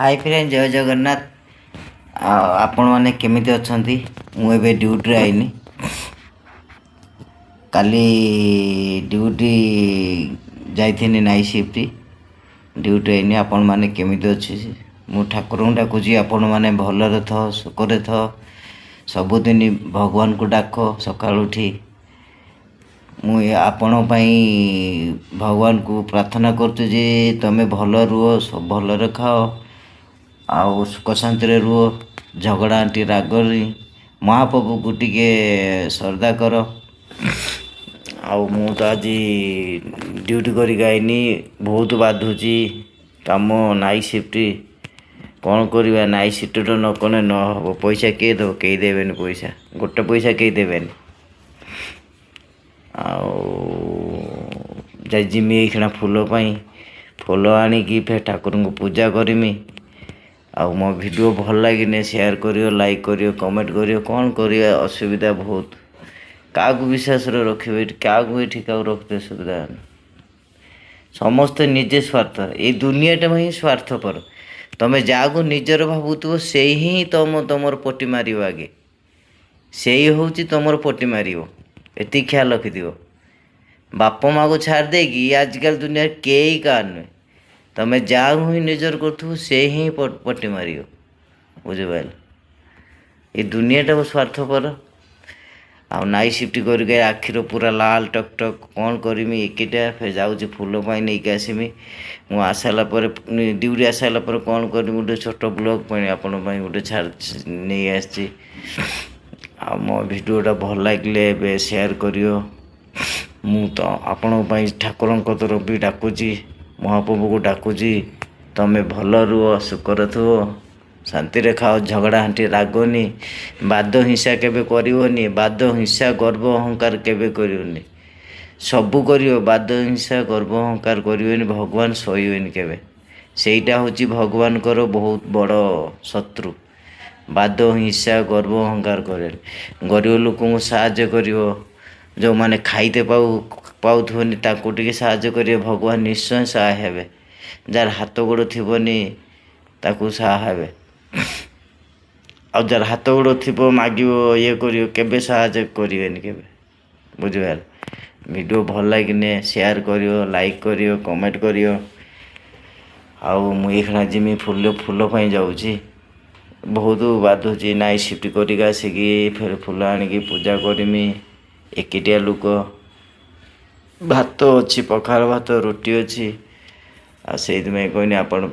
Hi friend जय जगन्नाथ। आपण मैंने केमिति अछंती? मु एबे ड्यूटी आईनी। काली ड्यूटी जाइथिनी नाइट शिफ्ट ड्यूटी आईनी। आपण मैंने केमिति अछि? मु ठाकुर डाकुची आपण मैंने भलरे थ सुखरे थ सबुदिन भगवान को डाक सकाळ उठी। मु आपण भगवान को प्रार्थना करछु जे तमे भल रुह, सब भलरे खाओ आउ सुख शांति रुह, झगड़ा आंटी रागरी महाप्रभु को टिके श्रद्धा कर। आउ मु तो आज ड्यूटी करी आईनी, बहुत बाधुची काम नाइट शिफ्ट। कौन करवा नाइट शिफ्ट न कने न हम पैसा किए देव? कई देवेनि पैसा, गोटे पैसा कई देवेनि। जिमी एखिना फूल पाई फूल आनिकी फेर ठाकुर को पूजा करमी। आउ मो वीडियो भल लगे शेयर करियो, लाइक करियो, कमेंट करियो। कौन करिया असुविधा बहुत, क्या विश्वास रखे क्या क्या रखते सुविधा। समस्ते निजे स्वार्थ, ये दुनियाटा में ही स्वार्थपर। तमें जहाँ निजर भावुव से ही तुम पटी मार आगे, से ही हूँ तुम पटी मार। ये ख्याल रखि बाप माँ को छाड़ देगी आजकल दुनिया कई का नुहे। तमें जहाँ ही निजर कर से ही पटी मार, बुझिपाल। ये दुनियाटा स्वार्थपर। आ नाइट शिफ्ट करके आखिर पूरा लाल टक टक कौन करमी एकटा फिर जाऊँगी फूल नहीं कि आसमी। मु आसाला ड्यूटी आसाला कौन करमी गोटे छोट ब्लॉग आपण गोटे छाड़ नहीं आसी। मो वीडियोटा भल लगे शेयर करियो। मु तो आपण ठाकुर तरफ भी डाकुची, महाप्रभु को डाकुची तमें भल रुह, सुखर थो, शांति रे खाओ, झगड़ा हांटी रागनी, बाद हिंसा केबे करिवनी। बाद हिंसा गर्व अहंकार केबे करिवनी। सबू करियो, बाद हिंसा गर्व अहंकार करिवनी। भगवान सहीबेनि केबे। सेईटा होची भगवान करो बहुत बड़ शत्रु। बाद हिंसा गर्व अहंकार करे। गरीब लोक को साहाय्य करिवो, जो माने खाइते पाउथोनी ताको टिके साहाय्य करियो, भगवान निश्चय सहाय हेबे। जार हाथ गोड़ थिबनी ताकू सहाय हेबे। जार हाथ गोड़ थी मागियो ये करियो केबे साहाय्य करिवेनि केबे, बुझिपार। वीडियो भल लगे शेयर करियो, लाइक करियो, कमेंट करियो। आउ मुझे जिमी फूल पाई जाऊँगी, बहुत बाधुची। नाइट शिफ्ट करके आसिकी फिर फूल आनिकी पूजा करमी। एकिटिया लोक, भात अच्छी, पखाल भात, रोटी अच्छी। आ से कहनी आपण